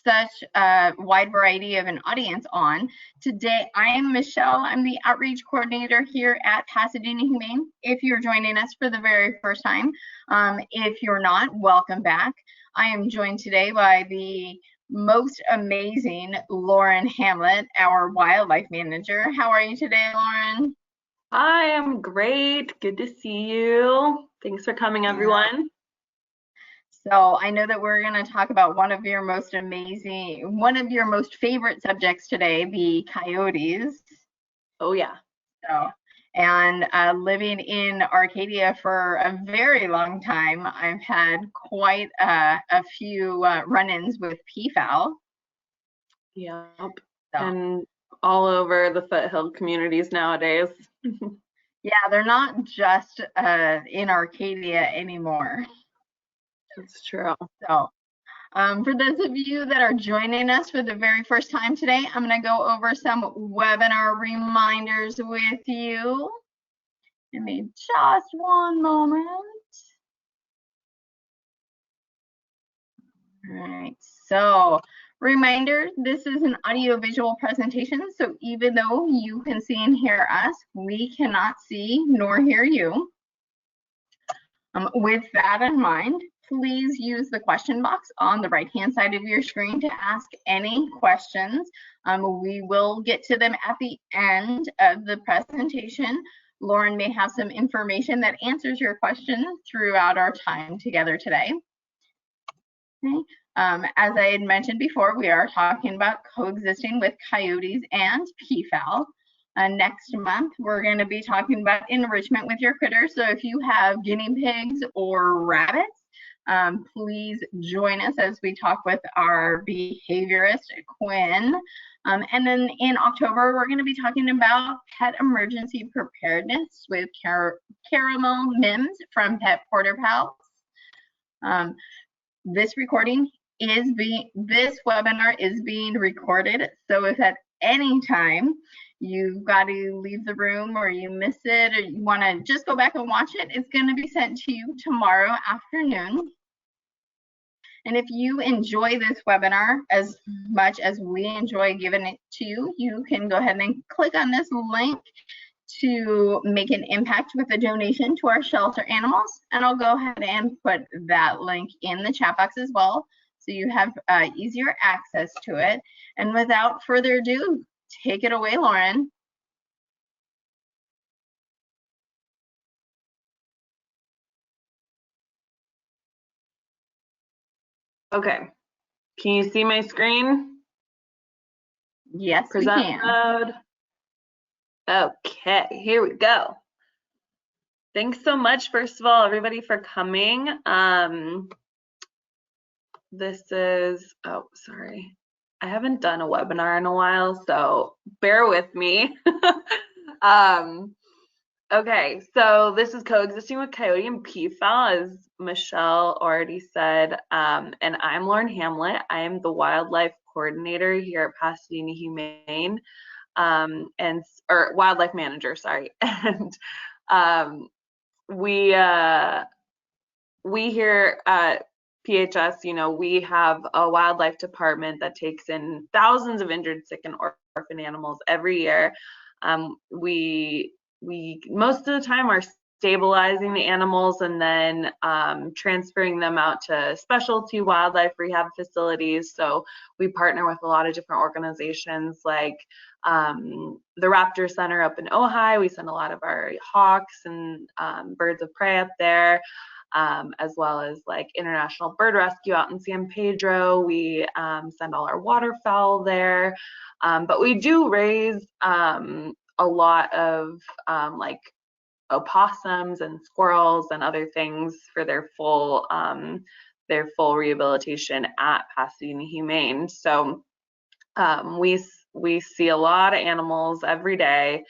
such a wide variety of an audience on. Today, I am Michelle. I'm the outreach coordinator here at Pasadena Humane. If you're joining us for the very first time, if you're not, welcome back. I am joined today by the most amazing Lauren Hamlet, our wildlife manager. How are you today, Lauren? Hi, I'm great. Good to see you. Thanks for coming, everyone. So I know that we're going to talk about one of your most favorite subjects today, the coyotes. Oh yeah. So, and living in Arcadia for a very long time, I've had quite a few run-ins with peafowl. Yep. So. And all over the foothill communities nowadays. Yeah, they're not just in Arcadia anymore. That's true. So, for those of you that are joining us for the very first time today, I'm going to go over some webinar reminders with you. Give me just one moment. All right, so reminder, this is an audio-visual presentation, so even though you can see and hear us, we cannot see nor hear you. With that in mind, please use the question box on the right-hand side of your screen to ask any questions. We will get to them at the end of the presentation. Lauren may have some information that answers your question throughout our time together today. Okay. As I had mentioned before, we are talking about coexisting with coyotes and peafowl. Next month, we're going to be talking about enrichment with your critters. So if you have guinea pigs or rabbits, please join us as we talk with our behaviorist, Quinn. And then in October, we're going to be talking about pet emergency preparedness with Caramel Mims from Pet Porter Pals. This webinar is being recorded. So if at any time you've got to leave the room or you miss it or you want to just go back and watch it, it's going to be sent to you tomorrow afternoon. And if you enjoy this webinar as much as we enjoy giving it to you, you can go ahead and click on this link to make an impact with a donation to our shelter animals. And I'll go ahead and put that link in the chat box as well, so you have easier access to it. And without further ado, take it away, Lauren. Okay, can you see my screen? Yes, Present we can. Mode. Okay, here we go. Thanks so much, first of all, everybody, for coming. This is, oh, sorry. I haven't done a webinar in a while, so bear with me. Okay, so this is coexisting with coyote and peafowl, as Michelle already said, and I'm Lauren Hamlet. I am the wildlife coordinator here at Pasadena Humane, or wildlife manager, sorry. And we here at PHS, you know, we have a wildlife department that takes in thousands of injured, sick, and orphan animals every year. We most of the time are stabilizing the animals and then transferring them out to specialty wildlife rehab facilities. So we partner with a lot of different organizations like the Raptor Center up in Ojai. We send a lot of our hawks and birds of prey up there, as well as like International Bird Rescue out in San Pedro. We send all our waterfowl there, but we do raise a lot of like opossums and squirrels and other things for their full rehabilitation at Pasadena Humane. So we see a lot of animals every day.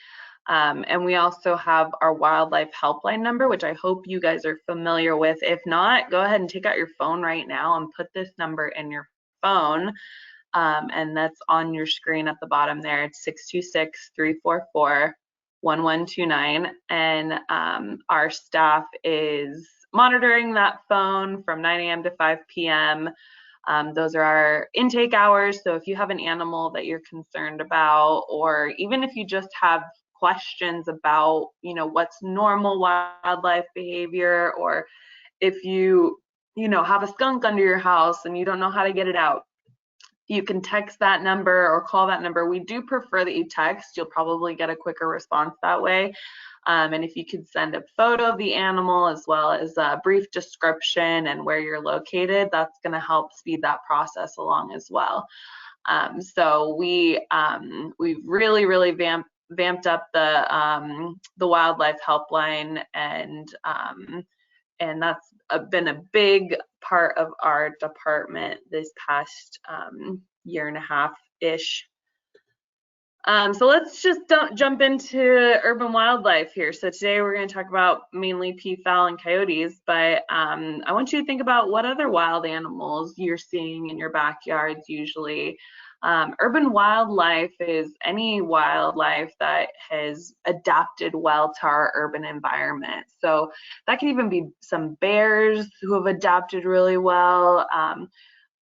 And we also have our wildlife helpline number, which I hope you guys are familiar with. If not, go ahead and take out your phone right now and put this number in your phone. And that's on your screen at the bottom there. It's 626-344-1129. And our staff is monitoring that phone from 9 a.m. to 5 p.m. Those are our intake hours. So if you have an animal that you're concerned about, or even if you just have questions about, what's normal wildlife behavior, or if you have a skunk under your house and you don't know how to get it out, you can text that number or call that number. We do prefer that you text. You'll probably get a quicker response that way. And if you could send a photo of the animal as well as a brief description and where you're located, that's going to help speed that process along as well. So we've really vamped up the wildlife helpline, and that's been a big part of our department this past year and a half-ish. So let's just jump into urban wildlife here. So today we're going to talk about mainly peafowl and coyotes, but I want you to think about what other wild animals you're seeing in your backyards usually. Urban wildlife is any wildlife that has adapted well to our urban environment. So that can even be some bears who have adapted really well.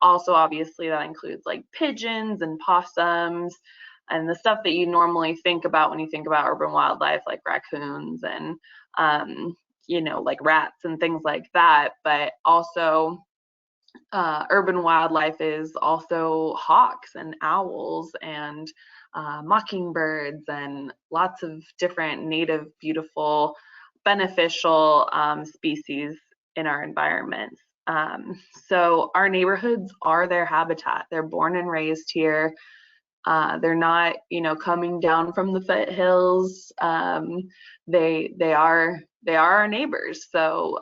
Also, obviously, that includes like pigeons and possums and the stuff that you normally think about when you think about urban wildlife, like raccoons and, like rats and things like that. But also, urban wildlife is also hawks and owls and mockingbirds and lots of different native, beautiful, beneficial species in our environments. So our neighborhoods are their habitat. They're born and raised here. They're not, coming down from the foothills. They are our neighbors. So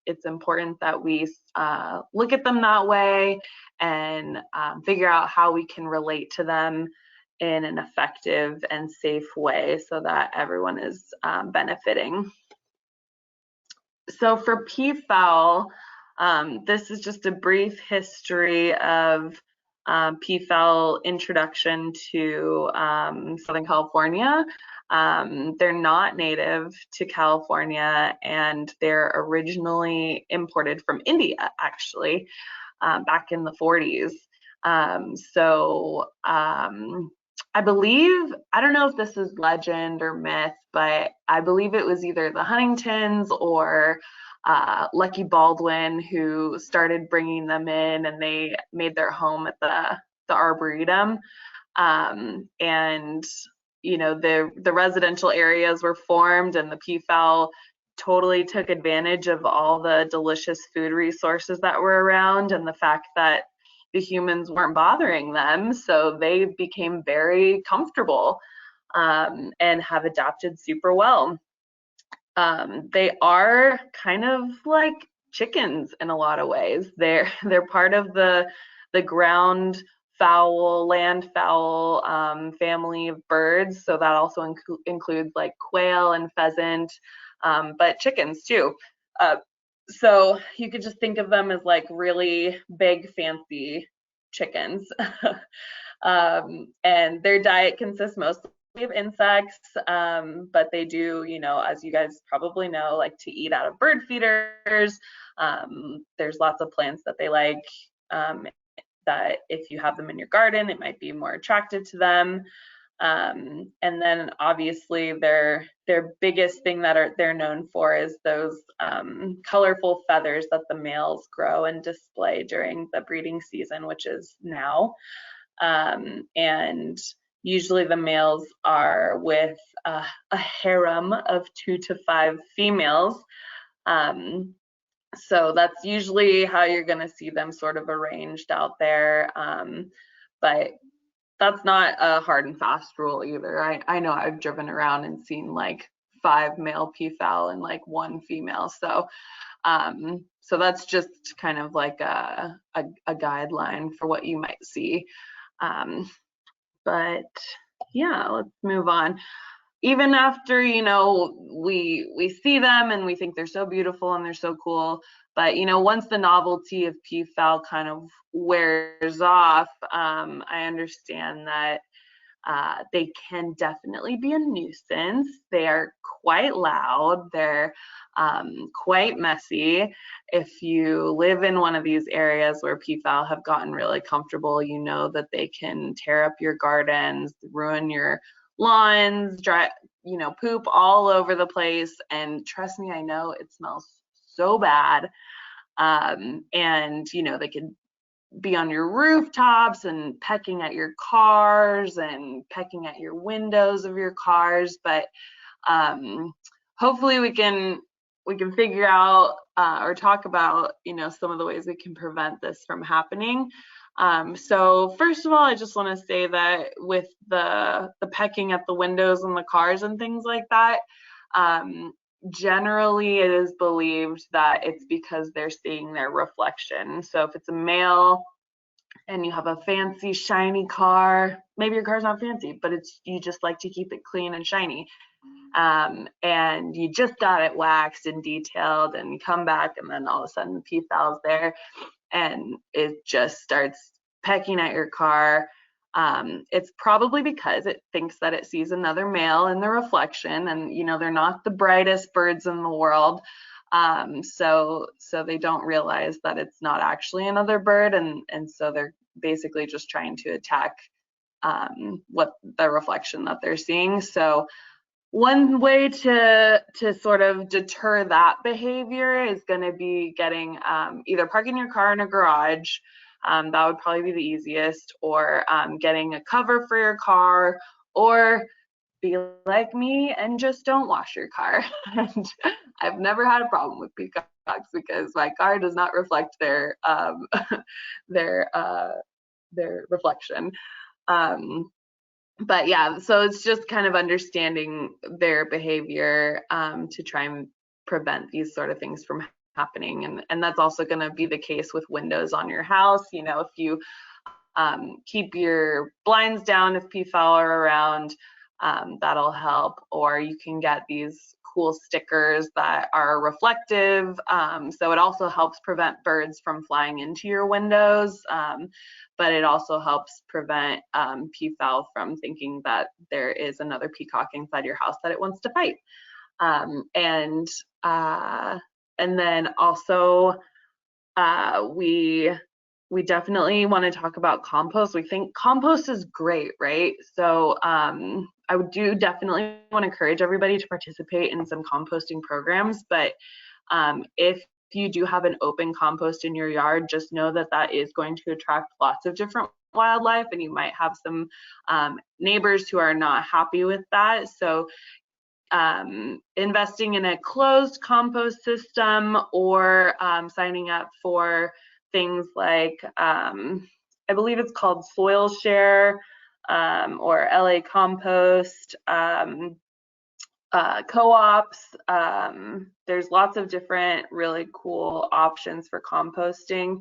it's important that we look at them that way and figure out how we can relate to them in an effective and safe way so that everyone is benefiting. So for peafowl, this is just a brief history of peafowl introduction to Southern California. They're not native to California, and they're originally imported from India, actually, back in the 40s. I believe, I don't know if this is legend or myth, but I believe it was either the Huntingtons or Lucky Baldwin who started bringing them in, and they made their home at the Arboretum. And the residential areas were formed, and the peafowl totally took advantage of all the delicious food resources that were around and the fact that the humans weren't bothering them, so they became very comfortable and have adapted super well. They are kind of like chickens in a lot of ways. They're part of the ground fowl, land fowl family of birds. So that also includes like quail and pheasant, but chickens too. So you could just think of them as like really big, fancy chickens. And their diet consists mostly of insects, but they do, as you guys probably know, like to eat out of bird feeders. There's lots of plants that they like, that if you have them in your garden, it might be more attractive to them. And then obviously their biggest thing that they're known for is those colorful feathers that the males grow and display during the breeding season, which is now. And usually the males are with a harem of 2 to 5 females. So that's usually how you're going to see them sort of arranged out there. But that's not a hard and fast rule either. I know I've driven around and seen like 5 male peafowl and like 1 female. So so that's just kind of like a guideline for what you might see. But yeah, let's move on. Even after, we see them and we think they're so beautiful and they're so cool, but, once the novelty of peafowl kind of wears off, I understand that They can definitely be a nuisance. They are quite loud. They're quite messy. If you live in one of these areas where peafowl have gotten really comfortable, you know that they can tear up your gardens, ruin your lawns, poop all over the place. And trust me, I know it smells so bad. And, they can be on your rooftops and pecking at your cars and pecking at your windows of your cars. But hopefully we can figure out or talk about, some of the ways we can prevent this from happening. So first of all, I just want to say that with the pecking at the windows and the cars and things like that, generally it is believed that it's because they're seeing their reflection. So if it's a male and you have a fancy shiny car, maybe your car's not fancy, but you just like to keep it clean and shiny, and you just got it waxed and detailed, and you come back and then all of a sudden the peafowl's there and it just starts pecking at your car. It's probably because it thinks that it sees another male in the reflection, and they're not the brightest birds in the world, so they don't realize that it's not actually another bird, and so they're basically just trying to attack what the reflection that they're seeing. So one way to sort of deter that behavior is going to be getting either parking your car in a garage. That would probably be the easiest, or getting a cover for your car, or be like me and just don't wash your car. And I've never had a problem with peacocks because my car does not reflect their reflection. But yeah, so it's just kind of understanding their behavior to try and prevent these sort of things from happening. And that's also going to be the case with windows on your house. If you keep your blinds down if peafowl are around, that'll help. Or you can get these cool stickers that are reflective, so it also helps prevent birds from flying into your windows, but it also helps prevent peafowl from thinking that there is another peacock inside your house that it wants to fight. And then also we definitely want to talk about compost. We think compost is great, right? So I do definitely want to encourage everybody to participate in some composting programs, but if you do have an open compost in your yard, just know that that is going to attract lots of different wildlife, and you might have some neighbors who are not happy with that. So investing in a closed compost system, or signing up for things like I believe it's called Soil Share, or LA Compost, co-ops. There's lots of different really cool options for composting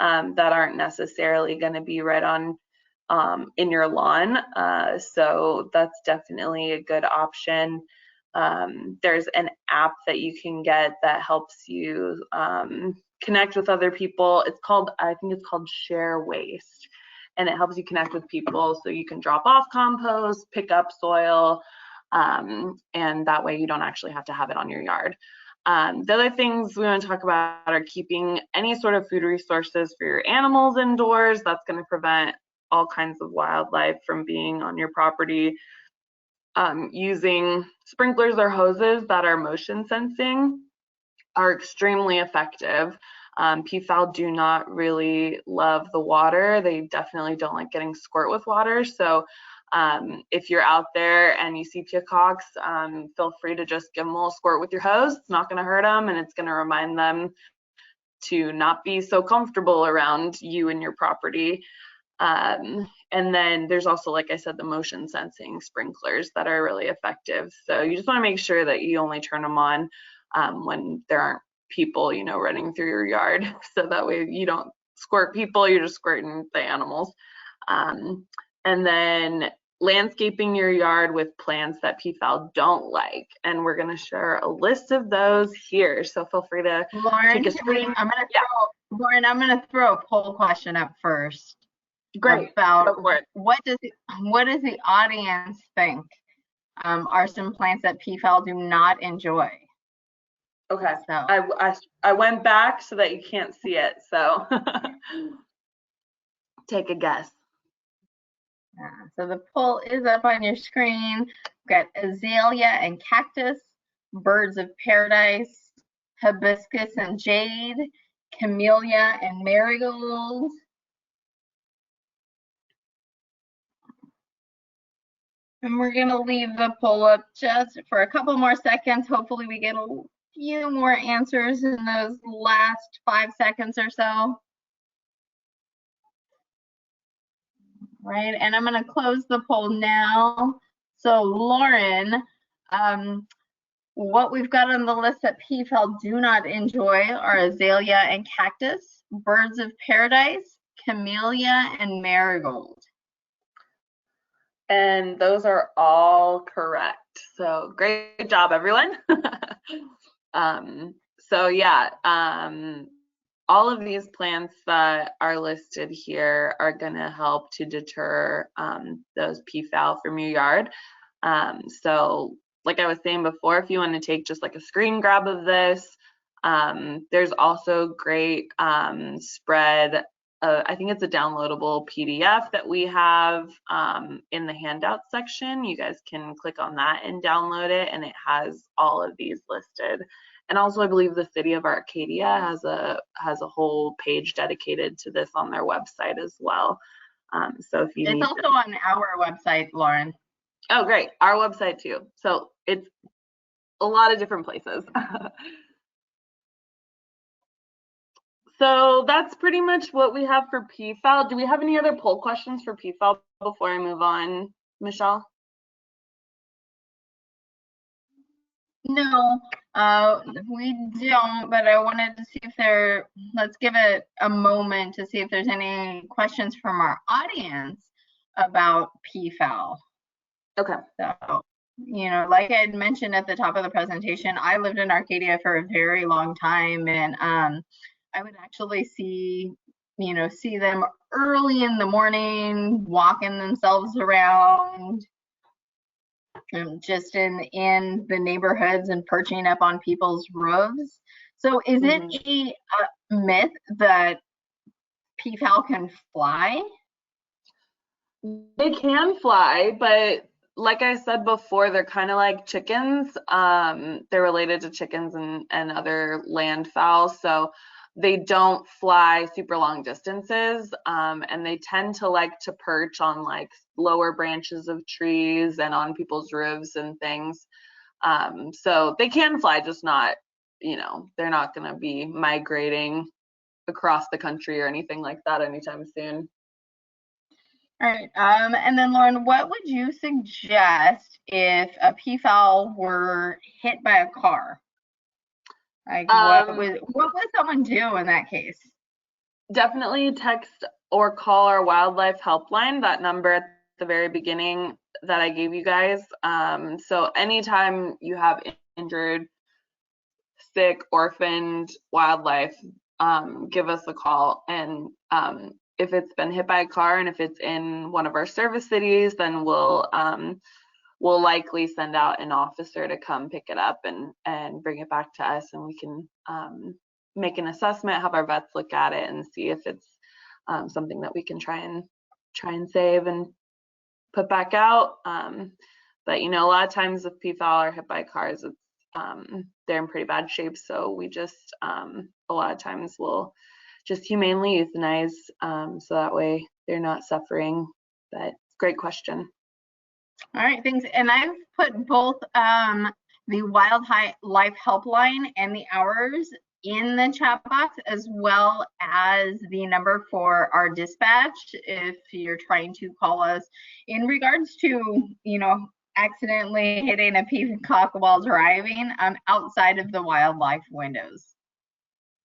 that aren't necessarily going to be right on in your lawn, so that's definitely a good option. There's an app that you can get that helps you connect with other people. I think it's called Share Waste, and it helps you connect with people so you can drop off compost, pick up soil, and that way you don't actually have to have it on your yard. The other things we want to talk about are keeping any sort of food resources for your animals indoors. That's going to prevent all kinds of wildlife from being on your property. Using sprinklers or hoses that are motion sensing are extremely effective. Peafowl do not really love the water. They definitely don't like getting squirt with water. So if you're out there and you see peacocks, feel free to just give them a little squirt with your hose. It's not going to hurt them, and it's going to remind them to not be so comfortable around you and your property. And then there's also, like I said, the motion sensing sprinklers that are really effective. So you just want to make sure that you only turn them on when there aren't people, running through your yard. So that way you don't squirt people, you're just squirting the animals. And then landscaping your yard with plants that peafowl don't like. And we're going to share a list of those here. So feel free to Lauren, take a screen. I'm going to throw a poll question up first. Great. about Go for it. what does the audience think are some plants that peafowl do not enjoy? Okay. So I went back so that you can't see it. So take a guess. so the poll is up on your screen. We've got azalea and cactus, birds of paradise, hibiscus and jade, camellia and marigold. And we're gonna leave the poll up just for a couple more seconds. Hopefully we get a few more answers in those last 5 seconds or so. Right, and I'm gonna close the poll now. So Lauren, what we've got on the list that peafowl do not enjoy are azalea and cactus, birds of paradise, camellia, and marigold. And those are all correct. So great job, everyone. So yeah, all of these plants that are listed here are going to help to deter those peafowl from your yard. So like I was saying before, if you want to take just like a screen grab of this, there's also great spread. I think it's a downloadable PDF that we have in the handouts section. You guys can click on that and download it, and it has all of these listed. And also, I believe the city of Arcadia has a whole page dedicated to this on their website as well. So if you it's also on our website, Lauren. Oh, great. Our website too. So it's a lot of different places. So that's pretty much what we have for peafowl. Do we have any other poll questions for peafowl before I move on, Michelle? No, we don't, but I wanted to see if let's give it a moment to see if there's any questions from our audience about peafowl. Okay. So, like I had mentioned at the top of the presentation, I lived in Arcadia for a very long time, and I would actually see them early in the morning, walking themselves around, just in the neighborhoods and perching up on people's roofs. So is it a myth that peafowl can fly? They can fly, but like I said before, they're kind of like chickens. They're related to chickens and other land fowl. So they don't fly super long distances, and they tend to like to perch on like lower branches of trees and on people's roofs and things. So they can fly, just not, they're not going to be migrating across the country or anything like that anytime soon. All right, and then Lauren, what would you suggest if a peafowl were hit by a car? Like, what would someone do in that case? Definitely text or call our wildlife helpline, that number at the very beginning that I gave you guys. So anytime you have injured, sick, orphaned wildlife, give us a call. And if it's been hit by a car and if it's in one of our service cities, then we'll likely send out an officer to come pick it up and bring it back to us, and we can make an assessment, have our vets look at it and see if it's something that we can try and save and put back out. But a lot of times if peafowl are hit by cars, it's they're in pretty bad shape, so we just a lot of times we'll just humanely euthanize, so that way they're not suffering. But great question. All right, thanks. And I've put both the wildlife helpline and the hours in the chat box, as well as the number for our dispatch if you're trying to call us in regards to, accidentally hitting a peacock while driving outside of the wildlife windows.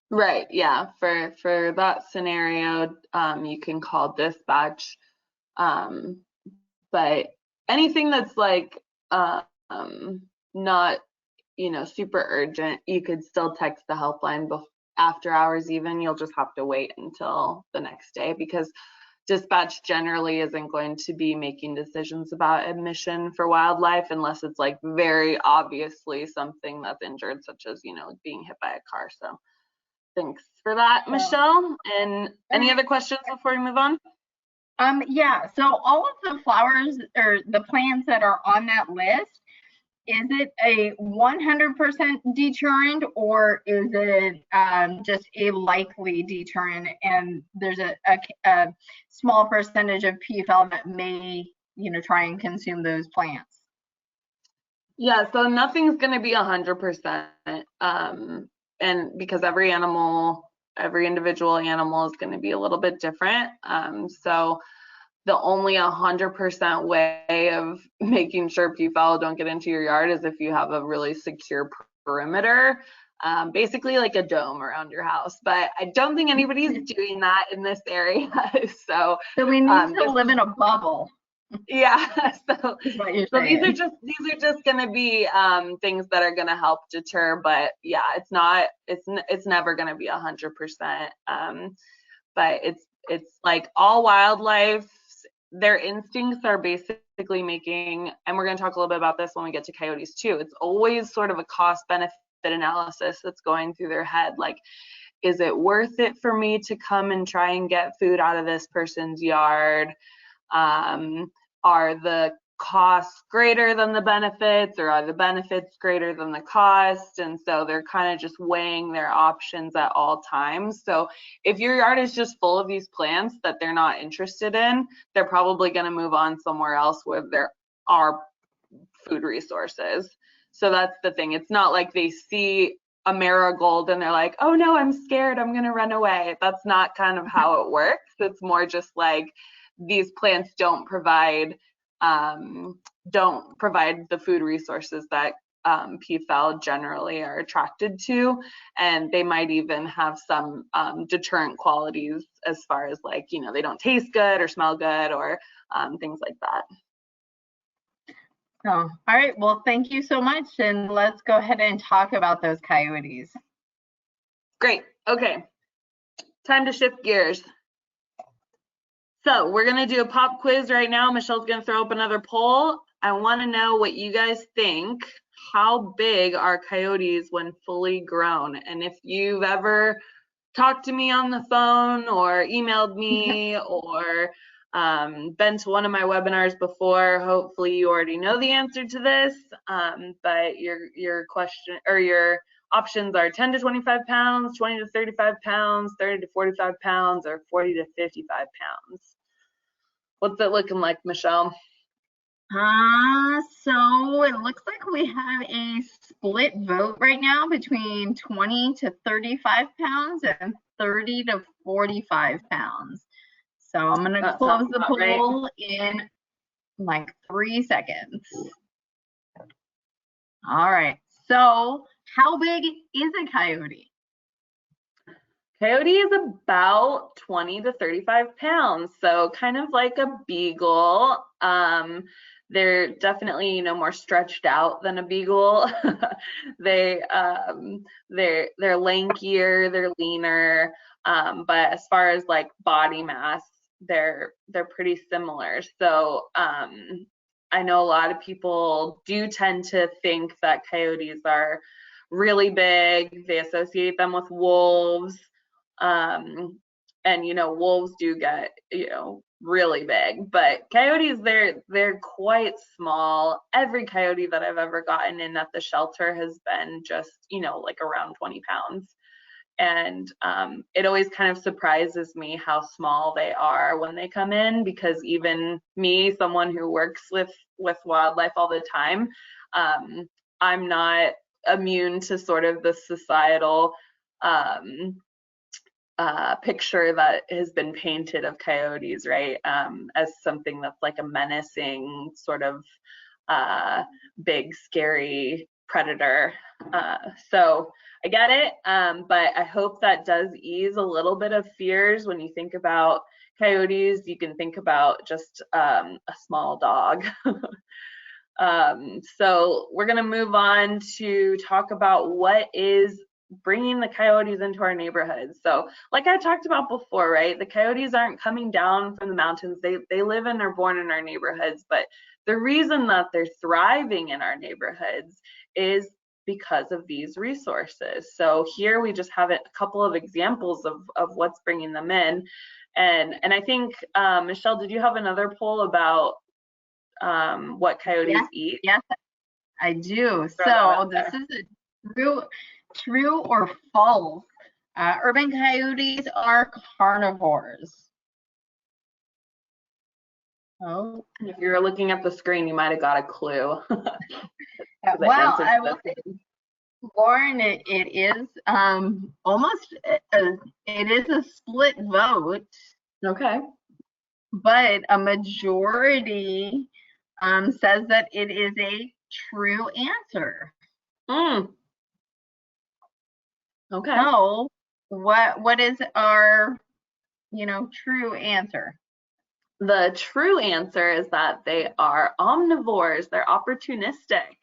Right, yeah, for that scenario, you can call dispatch, but anything that's like not super urgent, you could still text the helpline after hours. Even you'll just have to wait until the next day, because dispatch generally isn't going to be making decisions about admission for wildlife unless it's like very obviously something that's injured, such as, you know, being hit by a car. So thanks for that, Michelle. And any other questions before we move on? Yeah, so all of the flowers or the plants that are on that list, is it a 100% deterrent, or is it just a likely deterrent, and there's a small percentage of peafowl that may, you know, try and consume those plants? Yeah, so nothing's going to be 100%, and because every individual animal is going to be a little bit different. So the only 100% way of making sure peafowl don't get into your yard is if you have a really secure perimeter, basically like a dome around your house. But I don't think anybody's doing that in this area. So we need to live in a bubble. Yeah, so these are just going to be things that are going to help deter, but yeah, it's never going to be 100%. But it's like all wildlife, their instincts are basically making, and we're going to talk a little bit about this when we get to coyotes too, it's always sort of a cost benefit analysis that's going through their head. Like, is it worth it for me to come and try and get food out of this person's yard? Are the costs greater than the benefits, or are the benefits greater than the cost? And so they're kind of just weighing their options at all times. So if your yard is just full of these plants that they're not interested in, they're probably going to move on somewhere else where there are food resources. So that's the thing. It's not like they see a marigold and they're like, oh no, I'm scared, I'm going to run away. That's not kind of how it works. It's more just like, these plants don't provide the food resources that peafowl generally are attracted to, and they might even have some deterrent qualities as far as, like, you know, they don't taste good or smell good, or things like that. Oh, all right. Well, thank you so much, and let's go ahead and talk about those coyotes. Great. Okay. Time to shift gears. So we're going to do a pop quiz right now. Michelle's going to throw up another poll. I want to know what you guys think. How big are coyotes when fully grown? And if you've ever talked to me on the phone or emailed me or been to one of my webinars before, hopefully you already know the answer to this. But your question, or your options are 10 to 25 pounds, 20 to 35 pounds, 30 to 45 pounds, or 40 to 55 pounds. What's it looking like, Michelle? So it looks like we have a split vote right now between 20 to 35 pounds and 30 to 45 pounds. So I'm going to close the poll in like 3 seconds. All right. So how big is a coyote? Coyote is about 20 to 35 pounds, so kind of like a beagle. They're definitely, you know, more stretched out than a beagle. They're lankier, they're leaner, but as far as like body mass, they're pretty similar. So I know a lot of people do tend to think that coyotes are really big. They associate them with wolves. And you know, wolves do get, you know, really big, but coyotes, they're quite small. Every coyote that I've ever gotten in at the shelter has been just, you know, like around 20 pounds. And it always kind of surprises me how small they are when they come in, because even me, someone who works with wildlife all the time, I'm not immune to sort of the societal picture that has been painted of coyotes, right, as something that's like a menacing sort of big scary predator. So I get it, but I hope that does ease a little bit of fears. When you think about coyotes, you can think about just a small dog. So we're going to move on to talk about what is bringing the coyotes into our neighborhoods. So like I talked about before, right, the coyotes aren't coming down from the mountains. They live and are born in our neighborhoods, but the reason that they're thriving in our neighborhoods is because of these resources. So here we just have a couple of examples of what's bringing them in. And I think, Michelle, did you have another poll about what coyotes eat? Yes, I do. So this is a true or false. Urban coyotes are carnivores. Oh, if you were looking at the screen, you might have got a clue. well, I will say, Lauren, it is almost it is a split vote. Okay. But a majority says that it is a true answer. Okay. So what is our true answer? The true answer is that they are omnivores. They're opportunistic.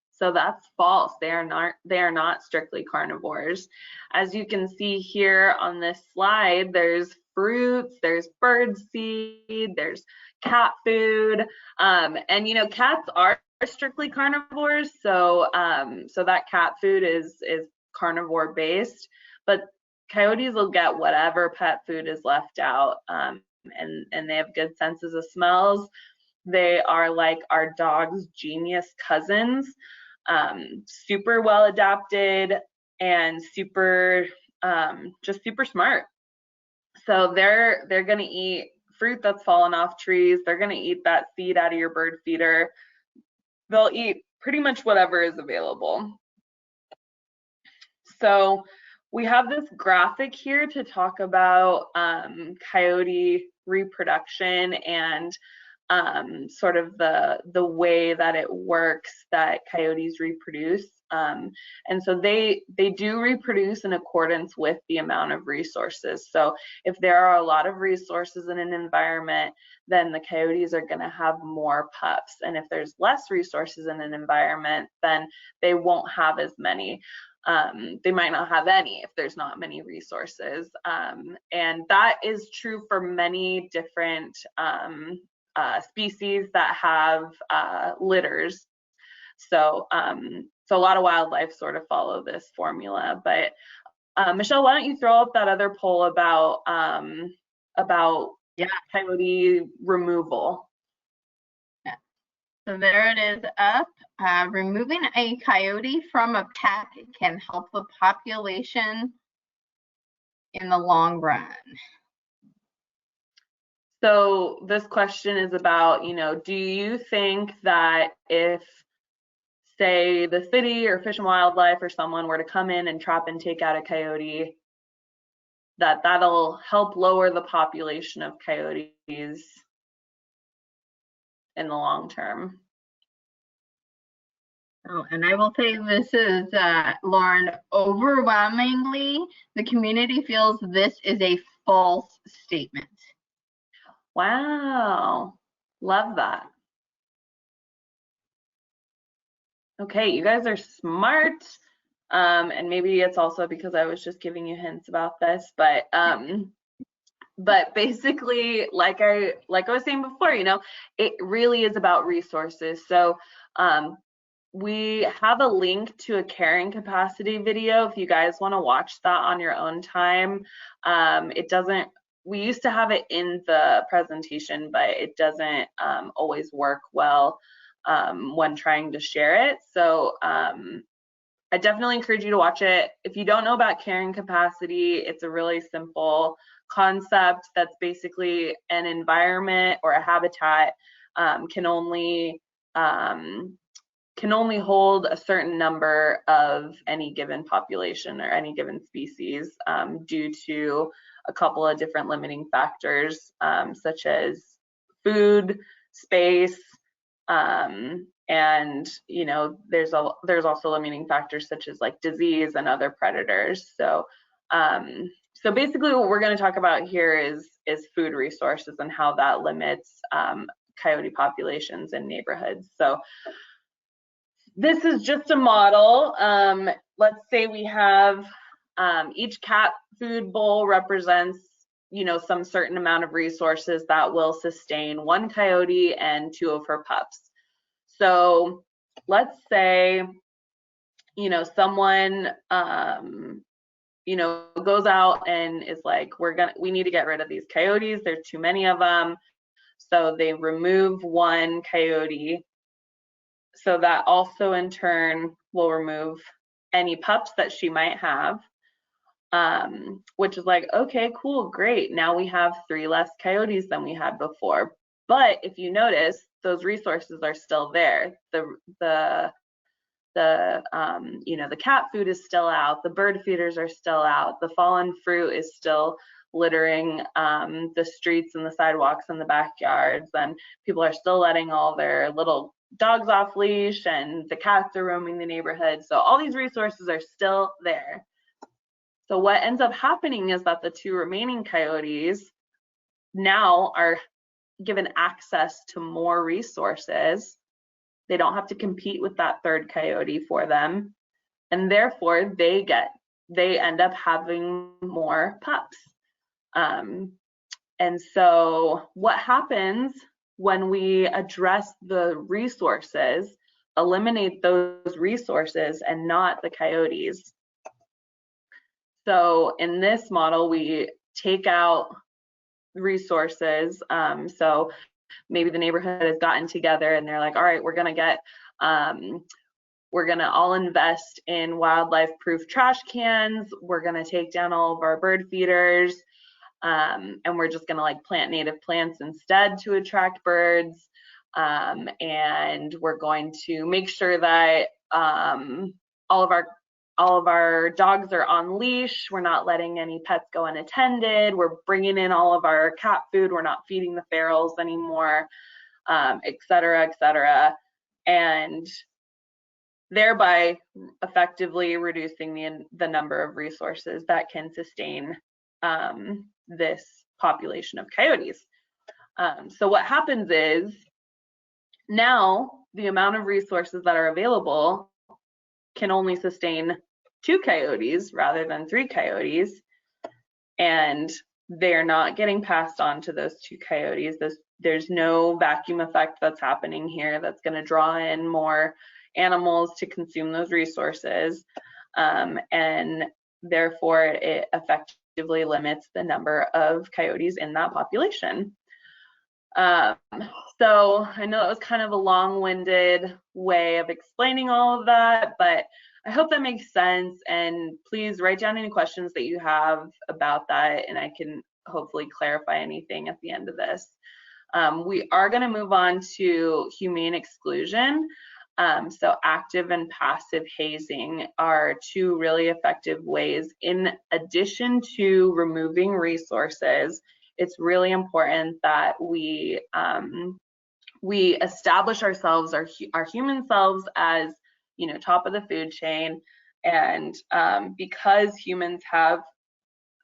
So that's false. They are not strictly carnivores. As you can see here on this slide, there's fruits, there's bird seed, there's cat food, and cats are strictly carnivores. So that cat food is carnivore based, but coyotes will get whatever pet food is left out. And they have good senses of smells. They are like our dog's genius cousins, super well adapted and super super smart. So they're gonna eat fruit that's fallen off trees. They're gonna eat that seed out of your bird feeder. They'll eat pretty much whatever is available. So we have this graphic here to talk about coyote reproduction and sort of the way that it works that coyotes reproduce. And so they do reproduce in accordance with the amount of resources. So if there are a lot of resources in an environment, then the coyotes are going to have more pups. And if there's less resources in an environment, then they won't have as many. They might not have any if there's not many resources. And that is true for many different species that have litters. So a lot of wildlife sort of follow this formula. But Michelle, why don't you throw up that other poll about coyote removal? So there it is up. Removing a coyote from a pack can help the population in the long run. So this question is about, do you think that if, say, the city or Fish and Wildlife or someone were to come in and trap and take out a coyote, that'll help lower the population of coyotes in the long term? Oh, and I will say this is, Lauren, overwhelmingly, the community feels this is a false statement. Wow, love that. Okay, you guys are smart. And maybe it's also because I was just giving you hints about this, but basically, like I was saying before, it really is about resources. So we have a link to a carrying capacity video if you guys want to watch that on your own time. We used to have it in the presentation, but it doesn't always work well when trying to share it. So I definitely encourage you to watch it. If you don't know about carrying capacity, it's a really simple concept that's basically an environment or a habitat can only hold a certain number of any given population or any given species due to a couple of different limiting factors, such as food, space, and there's also limiting factors such as like disease and other predators. So basically what we're going to talk about here is food resources and how that limits coyote populations in neighborhoods. So this is just a model. Let's say we have Each cat food bowl represents, you know, some certain amount of resources that will sustain one coyote and 2 of her pups. So let's say, you know, someone, you know, goes out and is like, we need to get rid of these coyotes. There's too many of them. So they remove 1 coyote. So that also in turn will remove any pups that she might have, which is like, okay, cool, great. Now we have 3 less coyotes than we had before. But if you notice, those resources are still there. You know, the cat food is still out, the bird feeders are still out, the fallen fruit is still littering the streets and the sidewalks and the backyards, and people are still letting all their little dogs off leash, and the cats are roaming the neighborhood. So all these resources are still there. So what ends up happening is that the 2 remaining coyotes now are given access to more resources. They don't have to compete with that 3rd coyote for them, and therefore they end up having more pups. And so what happens when we address the resources, eliminate those resources and not the coyotes? So in this model, we take out resources. So maybe the neighborhood has gotten together and they're like, all right, we're gonna all invest in wildlife-proof trash cans. We're gonna take down all of our bird feeders, and we're just gonna like plant native plants instead to attract birds. And we're going to make sure that all of our dogs are on leash. We're not letting any pets go unattended. We're bringing in all of our cat food. We're not feeding the ferals anymore, et cetera, and thereby effectively reducing the number of resources that can sustain this population of coyotes. So what happens is now the amount of resources that are available can only sustain 2 coyotes rather than 3 coyotes, and they're not getting passed on to those 2 coyotes. There's no vacuum effect that's happening here that's going to draw in more animals to consume those resources, and therefore it effectively limits the number of coyotes in that population. So I know it was kind of a long-winded way of explaining all of that, but I hope that makes sense, and please write down any questions that you have about that, and I can hopefully clarify anything at the end of this. We are going to move on to humane exclusion. So active and passive hazing are 2 really effective ways. In addition to removing resources, it's really important that we establish ourselves, our human selves, as, you know, top of the food chain. And because humans have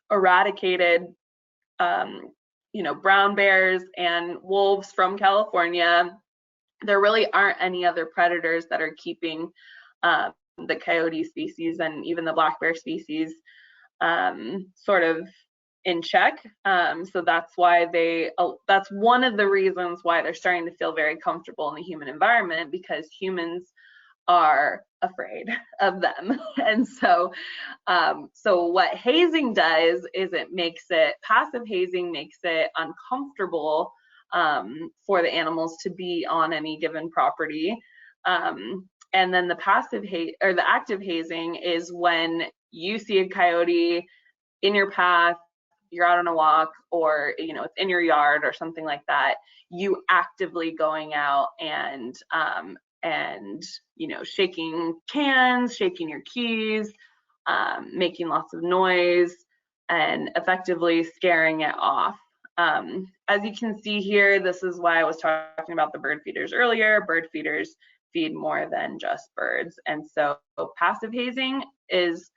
eradicated, you know, brown bears and wolves from California, there really aren't any other predators that are keeping the coyote species and even the black bear species sort of in check. So that's why that's one of the reasons why they're starting to feel very comfortable in the human environment, because humans are afraid of them. And so what hazing does is passive hazing makes it uncomfortable for the animals to be on any given property. And then the active hazing is when you see a coyote in your path, you're out on a walk, or, you know, it's in your yard or something like that, you actively going out and you know, shaking cans, shaking your keys, making lots of noise, and effectively scaring it off. As you can see here, this is why I was talking about the bird feeders earlier. Bird feeders feed more than just birds. And so passive hazing is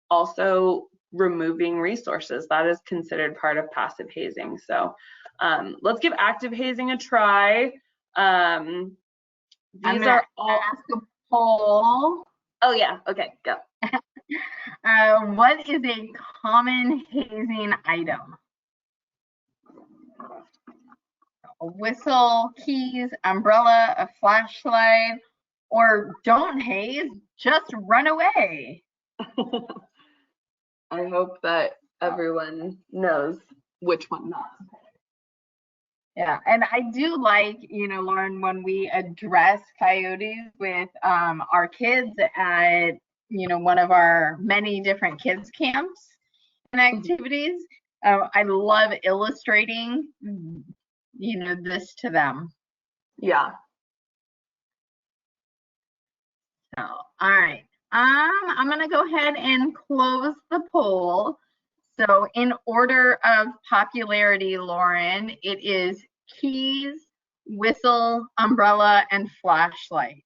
also removing resources. That is considered part of passive hazing. So let's give active hazing a try. These are all. Ask a poll. Oh yeah, okay, go. What is a common hazing item? A whistle, keys, umbrella, a flashlight, or don't haze, just run away. I hope that everyone knows which one not. Yeah, and I do like, Lauren, when we address coyotes with our kids at, one of our many different kids camps and activities. I love illustrating, this to them. Yeah. So, all right. I'm gonna go ahead and close the poll. So in order of popularity, Lauren, it is keys, whistle, umbrella, and flashlight.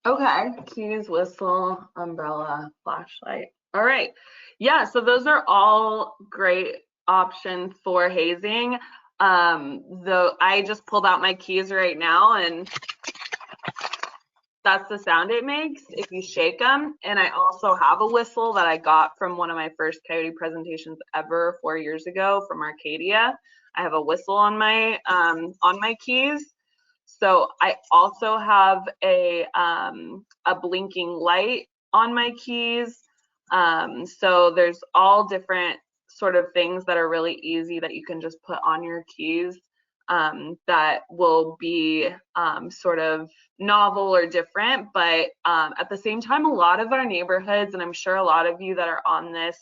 Okay. Keys, whistle, umbrella, flashlight. All right. Yeah, so those are all great options for hazing. Though I just pulled out my keys right now, and that's the sound it makes if you shake them. And I also have a whistle that I got from one of my first coyote presentations ever 4 years ago from Arcadia. I have a whistle on my keys. So I also have a blinking light on my keys. So there's all different sort of things that are really easy that you can just put on your keys that will be sort of novel or different, but at the same time, a lot of our neighborhoods, and I'm sure a lot of you that are on this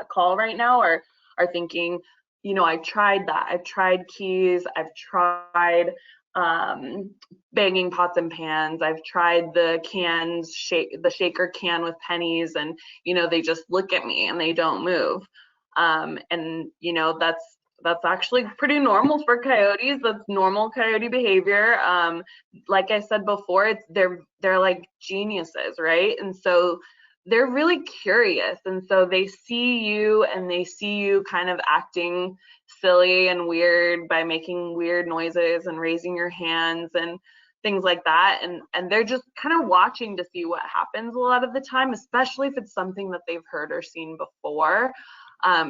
call right now are thinking, I've tried that. I've tried keys. I've tried banging pots and pans. I've tried the cans, the shaker can with pennies, and they just look at me and they don't move. And that's actually pretty normal for coyotes. That's normal coyote behavior. Like I said before, they're like geniuses, right? And so they're really curious, and so they see you and they see you kind of acting silly and weird by making weird noises and raising your hands and things like that, and they're just kind of watching to see what happens a lot of the time, especially if it's something that they've heard or seen before.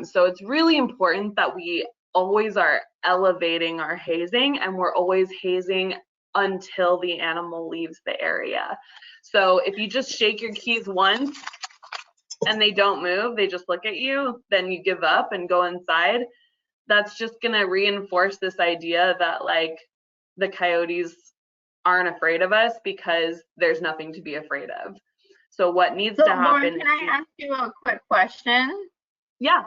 So it's really important that we always are elevating our hazing, and we're always hazing until the animal leaves the area. So if you just shake your keys once and they don't move, they just look at you, then you give up and go inside. That's just going to reinforce this idea that like the coyotes aren't afraid of us because there's nothing to be afraid of. So what needs to happen? Lauren, can I ask you a quick question? Yeah.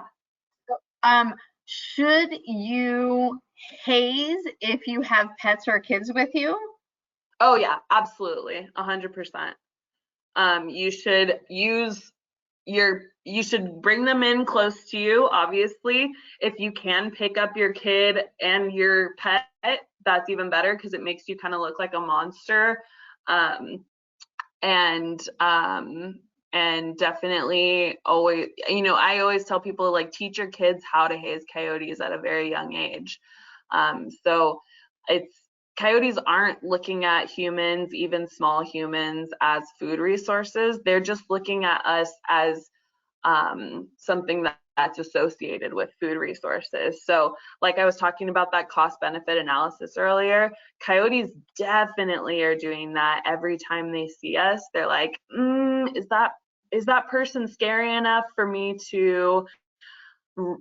Should you haze if you have pets or kids with you? Oh yeah, absolutely, 100%. You should you should bring them in close to you, obviously. If you can pick up your kid and your pet, that's even better because it makes you kind of look like a monster. And definitely always, I always tell people, like, teach your kids how to haze coyotes at a very young age. So coyotes aren't looking at humans, even small humans, as food resources. They're just looking at us as something that's associated with food resources. So like I was talking about that cost benefit analysis earlier, coyotes definitely are doing that every time they see us. They're like, is that person scary enough for me to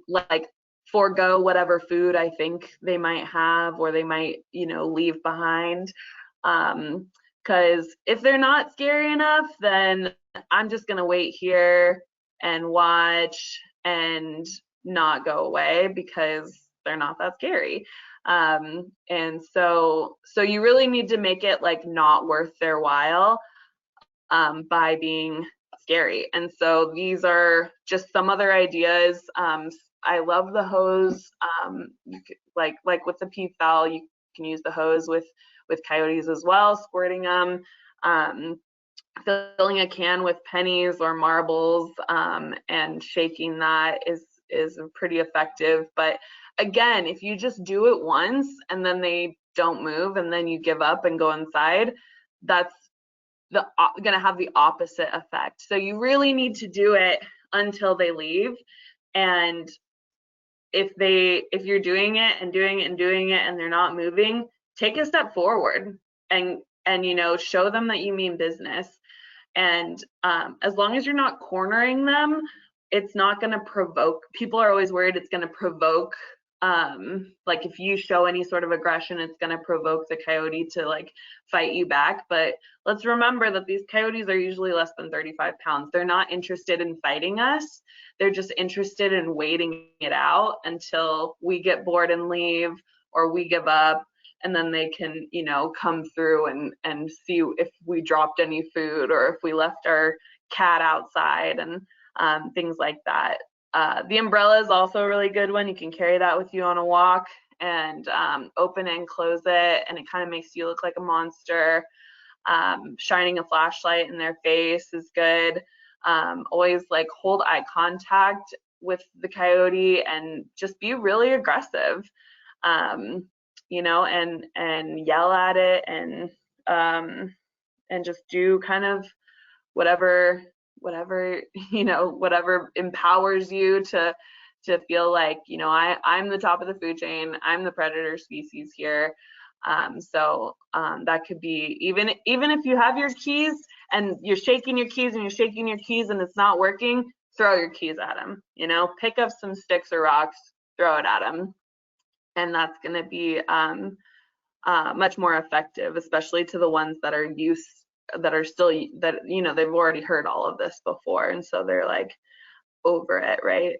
like forego whatever food I think they might have or they might, leave behind? Because if they're not scary enough, then I'm just gonna wait here and watch and not go away because they're not that scary. And so you really need to make it like not worth their while by being scary. And so these are just some other ideas. I love the hose. Like with the Peafowl, you can use the hose with coyotes as well, squirting them. Filling a can with pennies or marbles and shaking that is pretty effective. But again, if you just do it once and then they don't move and then you give up and go inside, that's gonna have the opposite effect. So you really need to do it until they leave. And if you're doing it and doing it and doing it and they're not moving, take a step forward and you know, show them that you mean business. And as long as you're not cornering them, it's not going to provoke. People are always worried it's going to provoke, like if you show any sort of aggression, it's going to provoke the coyote to like fight you back. But let's remember that these coyotes are usually less than 35 pounds. They're not interested in fighting us. They're just interested in waiting it out until we get bored and leave, or we give up. And then they can, you know, come through and see if we dropped any food or if we left our cat outside and things like that. The umbrella is also a really good one. You can carry that with you on a walk and open and close it, and it kind of makes you look like a monster. Shining a flashlight in their face is good. Always like hold eye contact with the coyote and just be really aggressive. You know, and yell at it and just do kind of whatever, you know, whatever empowers you to feel like, you know, I'm the top of the food chain. I'm the predator species here. So that could be even if you have your keys and you're shaking your keys and it's not working, throw your keys at them, you know, pick up some sticks or rocks, throw it at them. And that's going to be much more effective, especially to the ones that are you know, they've already heard all of this before, and so they're like over it, right?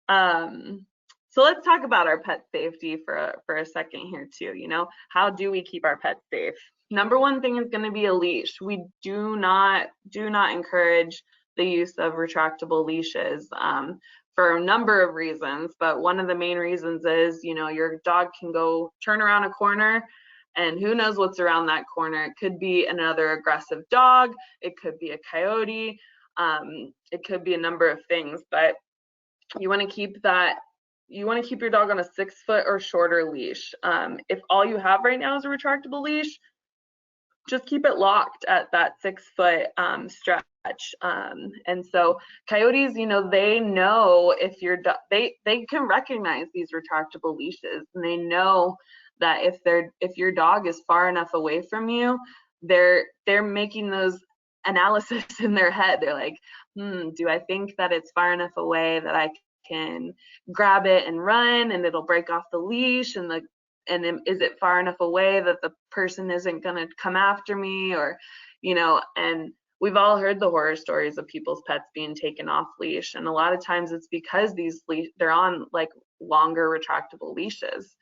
So let's talk about our pet safety for a second here too. You know, how do we keep our pets safe? Number one thing is going to be a leash. We do not encourage the use of retractable leashes. For a number of reasons, but one of the main reasons is, you know, your dog can go turn around a corner and who knows what's around that corner. It could be another aggressive dog, it could be a coyote, it could be a number of things, but you want to keep your dog on a 6-foot or shorter leash. If all you have right now is a retractable leash, just keep it locked at that 6-foot stretch. And so coyotes, you know, they know if they can recognize these retractable leashes, and they know that if your dog is far enough away from you, they're making those analysis in their head. They're like, do I think that it's far enough away that I can grab it and run and it'll break off the leash, and is it far enough away that the person isn't going to come after me? Or, you know, and we've all heard the horror stories of people's pets being taken off leash, and a lot of times it's because they're on like longer retractable leashes.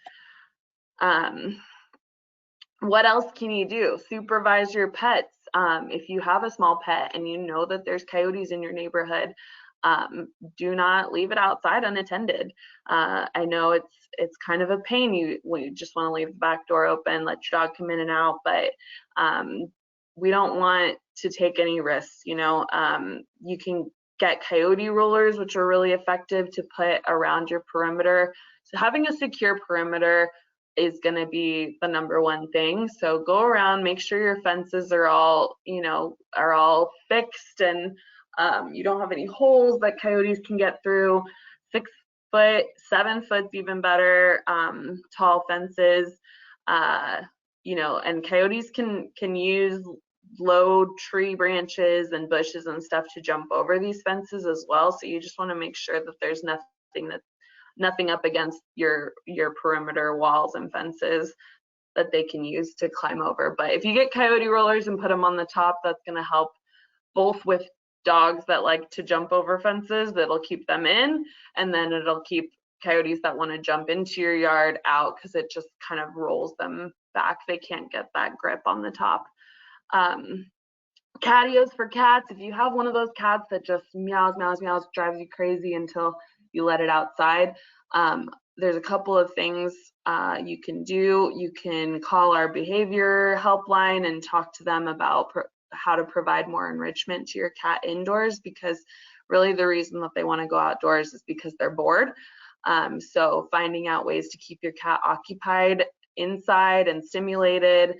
What else can you do? Supervise your pets. If you have a small pet and you know that there's coyotes in your neighborhood, do not leave it outside unattended. I know it's kind of a pain. You just want to leave the back door open, let your dog come in and out, but we don't want to take any risks. You know, you can get Coyote Rollers, which are really effective to put around your perimeter. So having a secure perimeter is going to be the number one thing. So go around, make sure your fences are all, you know, fixed, and you don't have any holes that coyotes can get through. 6 foot, 7 foot's even better. Tall fences, you know, and coyotes can use low tree branches and bushes and stuff to jump over these fences as well. So you just want to make sure that there's nothing up against your perimeter walls and fences that they can use to climb over. But if you get Coyote Rollers and put them on the top, that's going to help both with dogs that like to jump over fences, that'll keep them in, and then it'll keep coyotes that want to jump into your yard out, because it just kind of rolls them back. They can't get that grip on the top. Catios for cats. If you have one of those cats that just meows, drives you crazy until you let it outside, there's a couple of things you can do. You can call our behavior helpline and talk to them about how to provide more enrichment to your cat indoors, because really the reason that they want to go outdoors is because they're bored. So finding out ways to keep your cat occupied inside and stimulated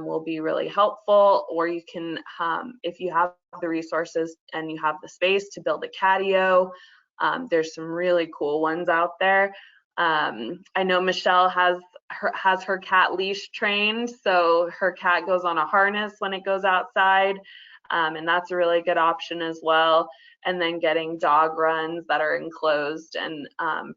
will be really helpful. Or you can, if you have the resources and you have the space to build a catio, there's some really cool ones out there. I know Michelle has her cat leash trained, so her cat goes on a harness when it goes outside, and that's a really good option as well. And then getting dog runs that are enclosed and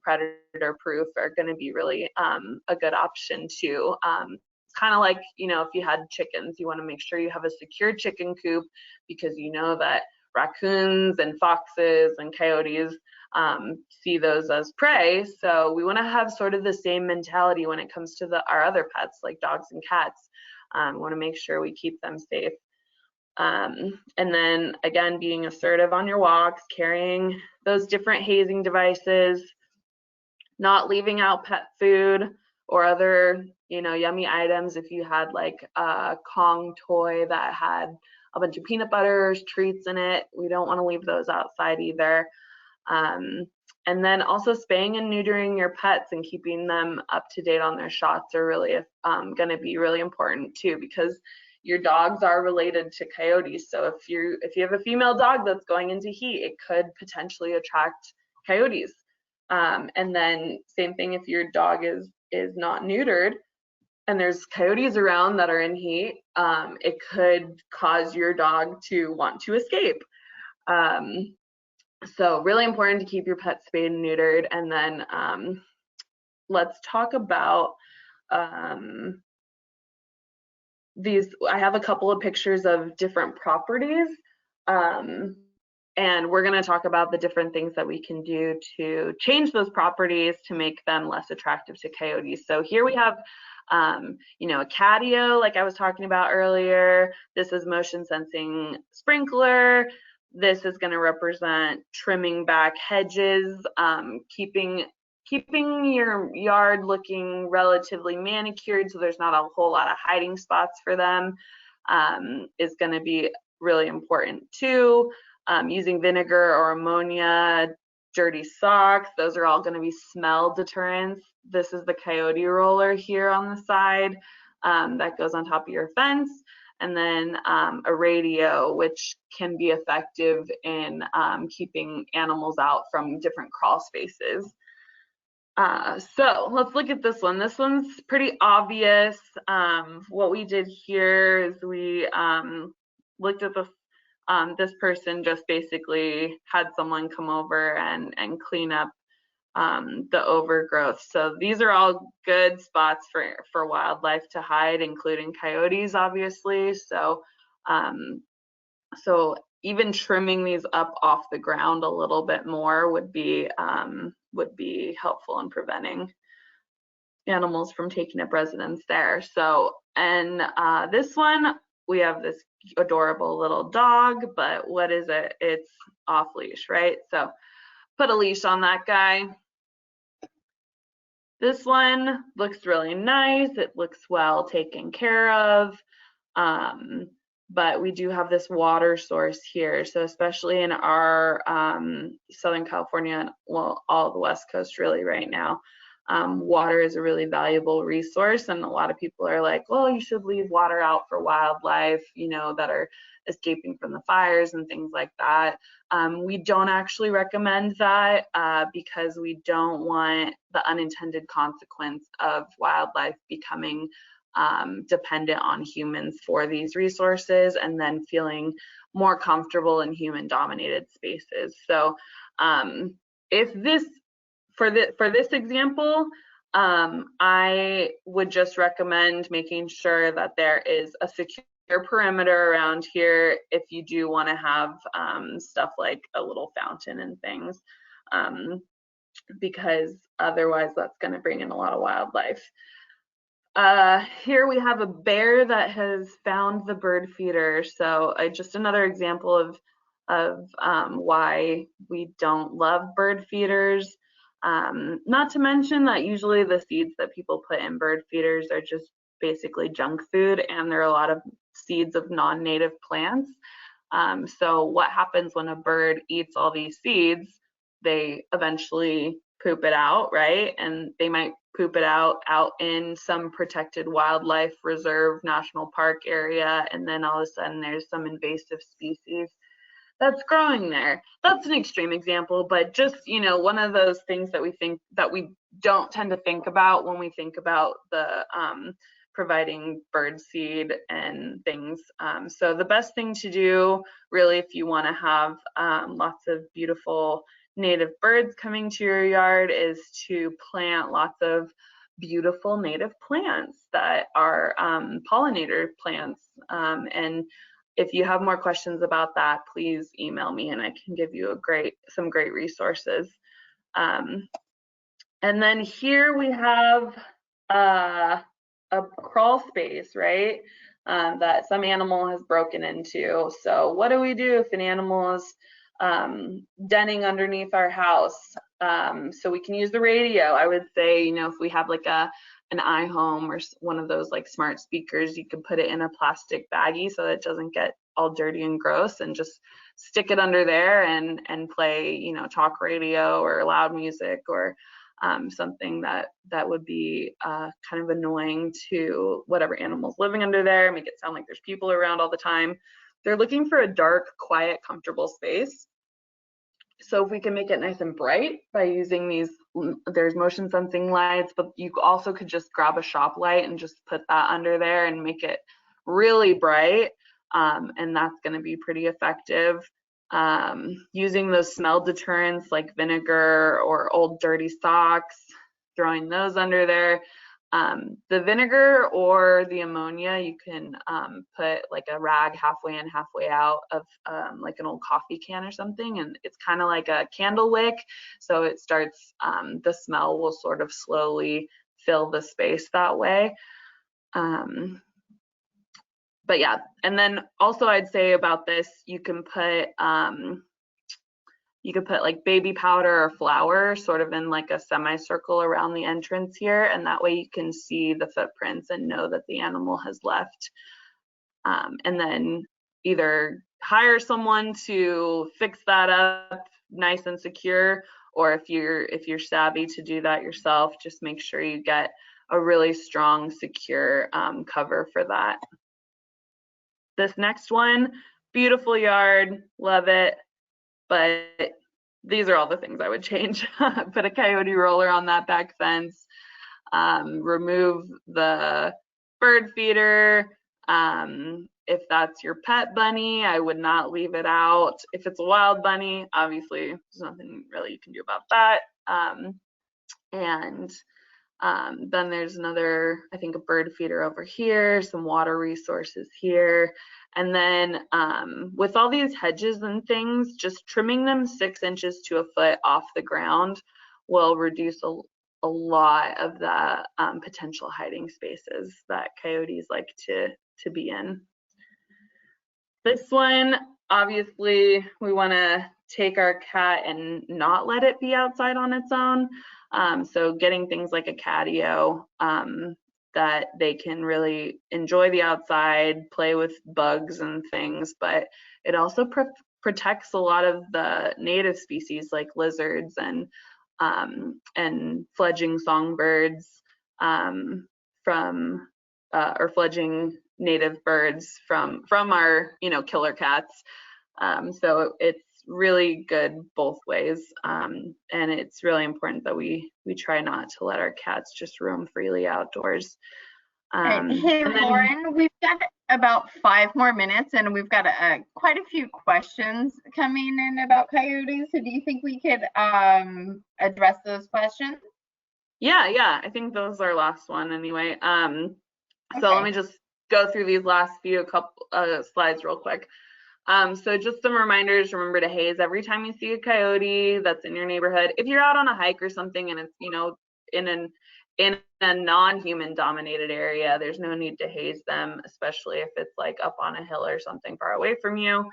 predator proof are going to be really a good option too. Kind of like, you know, if you had chickens, you want to make sure you have a secure chicken coop, because you know that raccoons and foxes and coyotes see those as prey. So we want to have sort of the same mentality when it comes to our other pets, like dogs and cats. We want to make sure we keep them safe. And then again, being assertive on your walks, carrying those different hazing devices, not leaving out pet food or other, you know, yummy items. If you had like a Kong toy that had a bunch of peanut butters, treats in it, we don't want to leave those outside either. And then also spaying and neutering your pets and keeping them up to date on their shots are really going to be really important too, because your dogs are related to coyotes. So if you have a female dog that's going into heat, it could potentially attract coyotes. And then same thing if your dog is not neutered and there's coyotes around that are in heat, it could cause your dog to want to escape. So really important to keep your pet spayed and neutered. And then let's talk about these. I have a couple of pictures of different properties, and we're going to talk about the different things that we can do to change those properties to make them less attractive to coyotes. So here we have you know, a catio, like I was talking about earlier. This is motion sensing sprinkler. This is going to represent trimming back hedges, keeping your yard looking relatively manicured so there's not a whole lot of hiding spots for them, is going to be really important too. Using vinegar or ammonia, dirty socks, those are all going to be smell deterrents. This is the Coyote Roller here on the side that goes on top of your fence. And then a radio, which can be effective in keeping animals out from different crawl spaces. So let's look at this one. This one's pretty obvious. What we did here is we looked at this person just basically had someone come over and clean up the overgrowth. So these are all good spots for wildlife to hide, including coyotes, obviously. So so even trimming these up off the ground a little bit more would be helpful in preventing animals from taking up residence there. So, and this one, we have this adorable little dog, but what is it? It's off leash, right? So put a leash on that guy. This one looks really nice. It looks well taken care of. But we do have this water source here. So especially in our Southern California and well, all the West Coast really right now, water is a really valuable resource. And a lot of people are like, well, you should leave water out for wildlife, you know, that are escaping from the fires and things like that. We don't actually recommend that because we don't want the unintended consequence of wildlife becoming dependent on humans for these resources and then feeling more comfortable in human dominated spaces. So if this, for this example, I would just recommend making sure that there is a secure perimeter around here if you do want to have stuff like a little fountain and things, because otherwise that's going to bring in a lot of wildlife. Here we have a bear that has found the bird feeder. So just another example of why we don't love bird feeders. Not to mention that usually the seeds that people put in bird feeders are just basically junk food, and there are a lot of seeds of non-native plants. So what happens when a bird eats all these seeds? They eventually poop it out, right? And they might poop it out in some protected wildlife reserve national park area, and then all of a sudden there's some invasive species that's growing there. That's an extreme example, but just, you know, one of those things that we don't tend to think about when we think about the providing bird seed and things. So the best thing to do, really, if you want to have lots of beautiful native birds coming to your yard, is to plant lots of beautiful native plants that are pollinator plants. And if you have more questions about that, please email me and I can give you some great resources. And then here we have a crawl space, right? That some animal has broken into. So what do we do if an animal is denning underneath our house? So we can use the radio. I would say, you know, if we have like an iHome or one of those like smart speakers, you can put it in a plastic baggie so that it doesn't get all dirty and gross, and just stick it under there and play, you know, talk radio or loud music or something that would be kind of annoying to whatever animal's living under there, make it sound like there's people around all the time. They're looking for a dark, quiet, comfortable space. So if we can make it nice and bright by using these, there's motion sensing lights, but you also could just grab a shop light and just put that under there and make it really bright. And that's going to be pretty effective. Using those smell deterrents like vinegar or old dirty socks, throwing those under there. The vinegar or the ammonia, you can put like a rag halfway in, halfway out of like an old coffee can or something, and it's kind of like a candle wick. So it starts, the smell will sort of slowly fill the space that way. But yeah, and then also I'd say about this, you can put like baby powder or flour sort of in like a semicircle around the entrance here, and that way you can see the footprints and know that the animal has left. And then either hire someone to fix that up nice and secure, or if you're savvy to do that yourself, just make sure you get a really strong, secure cover for that. This next one, beautiful yard, love it, but these are all the things I would change. Put a Coyote Roller on that back fence, remove the bird feeder. If that's your pet bunny, I would not leave it out. If it's a wild bunny, obviously there's nothing really you can do about that. Then there's another, I think, a bird feeder over here, some water resources here. And then with all these hedges and things, just trimming them 6 inches to a foot off the ground will reduce a lot of the potential hiding spaces that coyotes like to be in. This one, obviously, we want to take our cat and not let it be outside on its own. So getting things like a catio that they can really enjoy the outside, play with bugs and things, but it also protects a lot of the native species like lizards and fledging songbirds or fledging native birds from our, you know, killer cats. So it's really good both ways, and it's really important that we try not to let our cats just roam freely outdoors. Hey, Lauren, we've got about 5 more minutes, and we've got quite a few questions coming in about coyotes. So do you think we could address those questions? Yeah, I think those are our last one anyway. So let me just go through these last couple slides real quick. So just some reminders. Remember to haze every time you see a coyote that's in your neighborhood. If you're out on a hike or something and it's, you know, in a non-human dominated area, there's no need to haze them, especially if it's like up on a hill or something far away from you.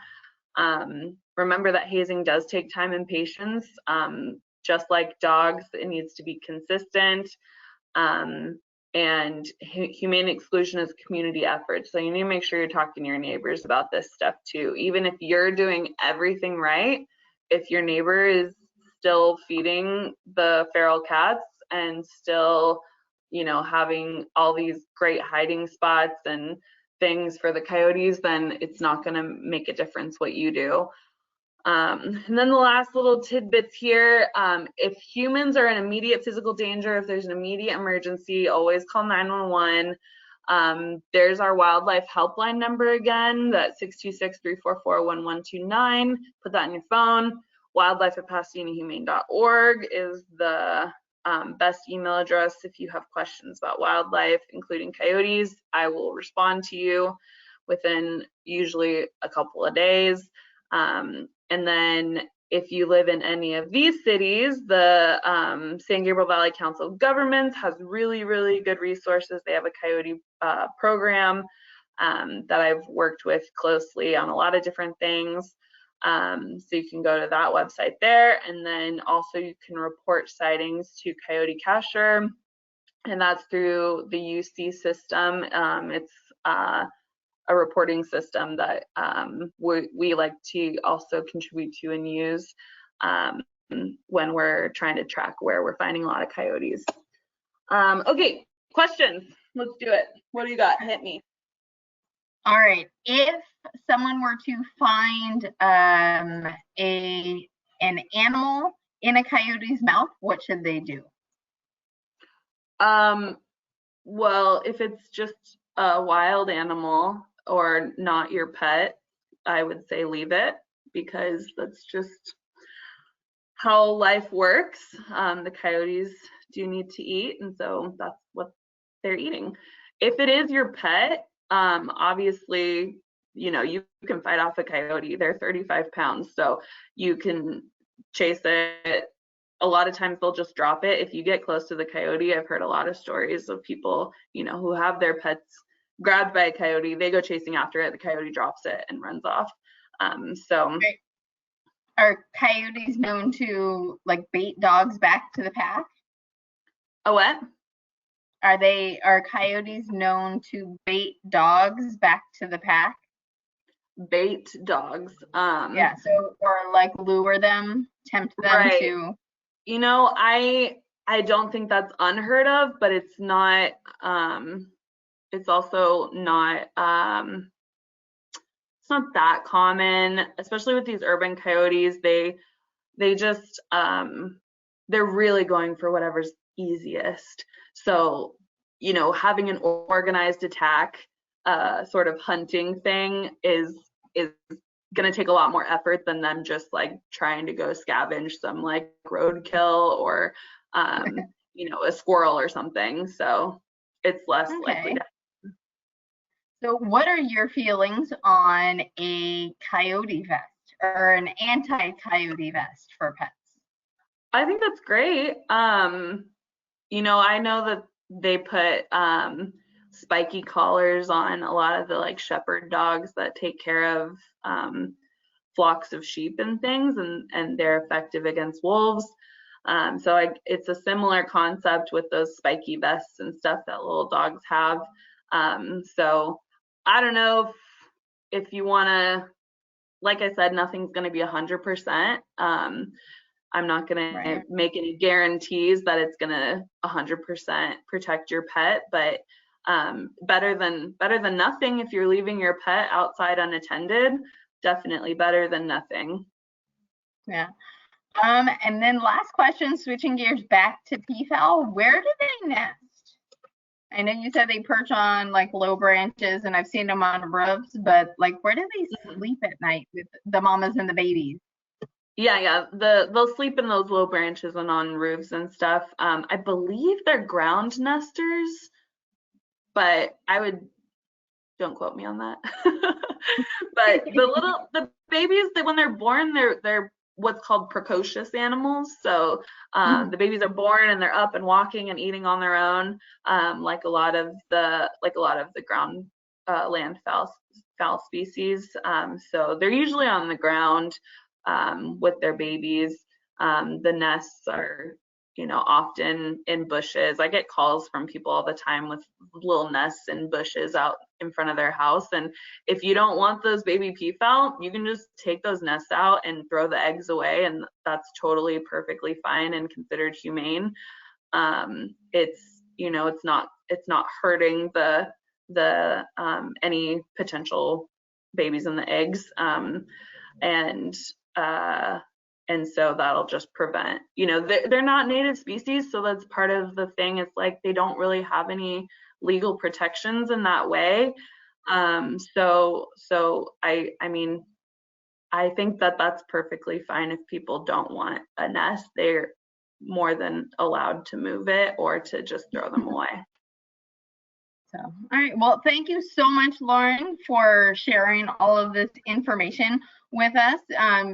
Remember that hazing does take time and patience. Just like dogs, it needs to be consistent. And Humane Exclusion is a community effort. So you need to make sure you're talking to your neighbors about this stuff too. Even if you're doing everything right, if your neighbor is still feeding the feral cats and still, you know, having all these great hiding spots and things for the coyotes, then it's not going to make a difference what you do. And then the last little tidbits here, if humans are in immediate physical danger, if there's an immediate emergency, always call 911. There's our wildlife helpline number again, that 626-344-1129. Put that in your phone. wildlife@pasadenahumane.org is the best email address if you have questions about wildlife, including coyotes. I will respond to you within usually a couple of days. And then if you live in any of these cities, the San Gabriel Valley Council of Governments has really, really good resources. They have a coyote program that I've worked with closely on a lot of different things. So you can go to that website there, and then also you can report sightings to Coyote Cacher, and that's through the UC system. It's a reporting system that we like to also contribute to and use when we're trying to track where we're finding a lot of coyotes. Okay, questions. Let's do it. What do you got? Hit me. All right. If someone were to find an animal in a coyote's mouth, what should they do? Well, if it's just a wild animal or not your pet, I would say leave it, because that's just how life works. The coyotes do need to eat, and so that's what they're eating. If it is your pet, obviously, you know, you can fight off a coyote. They're 35 pounds, so you can chase it. A lot of times they'll just drop it. If you get close to the coyote, I've heard a lot of stories of people, you know, who have their pets grabbed by a coyote, they go chasing after it, the coyote drops it and runs off. Okay. Are coyotes known to like bait dogs back to the pack? A what? Are coyotes known to bait dogs back to the pack? Bait dogs. Yeah, so or like lure them, tempt them right. to. You know, I don't think that's unheard of, but it's not. It's also not. It's not that common, especially with these urban coyotes. They just they're really going for whatever's easiest. So, you know, having an organized attack sort of hunting thing is going to take a lot more effort than them just like trying to go scavenge some like roadkill or you know, a squirrel or something. So it's less likely to. So what are your feelings on a coyote vest or an anti-coyote vest for pets? I think that's great. You know, I know that they put spiky collars on a lot of the like shepherd dogs that take care of flocks of sheep and things, and they're effective against wolves. So it's a similar concept with those spiky vests and stuff that little dogs have. So I don't know if you want to, like I said, nothing's going to be 100%. I'm not going to make any guarantees that it's going to 100% protect your pet, but better than nothing. If you're leaving your pet outside unattended, definitely better than nothing. Yeah. And then last question, switching gears back to peafowl, where do they nest? I know you said they perch on like low branches, and I've seen them on roofs, but like where do they sleep at night with the mamas and the babies? Yeah. They'll sleep in those low branches and on roofs and stuff. I believe they're ground nesters, but don't quote me on that. But the babies, when they're born, they're what's called precocious animals. So the babies are born and they're up and walking and eating on their own, like a lot of the ground land fowl species. So they're usually on the ground with their babies. The nests are you know, often in bushes. I get calls from people all the time with little nests in bushes out in front of their house. And if you don't want those baby peafowl, you can just take those nests out and throw the eggs away, and that's totally perfectly fine and considered humane. It's, you know, it's not hurting the any potential babies in the eggs. And so that'll just prevent, you know, they're not native species, so that's part of the thing. It's like they don't really have any legal protections in that way. So I mean, I think that that's perfectly fine. If people don't want a nest, they're more than allowed to move it or to just throw them away. So, all right, well, thank you so much, Lauren, for sharing all of this information with us.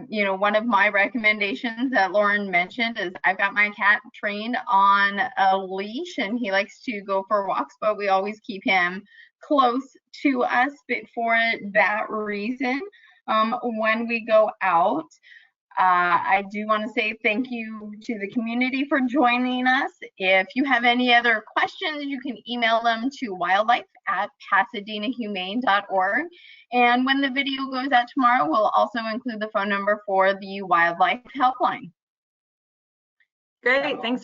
You know, one of my recommendations that Lauren mentioned is I've got my cat trained on a leash, and he likes to go for walks, but we always keep him close to us for that reason when we go out. I do want to say thank you to the community for joining us. If you have any other questions, you can email them to wildlife@pasadenahumane.org. And when the video goes out tomorrow, we'll also include the phone number for the Wildlife Helpline. Great, thanks.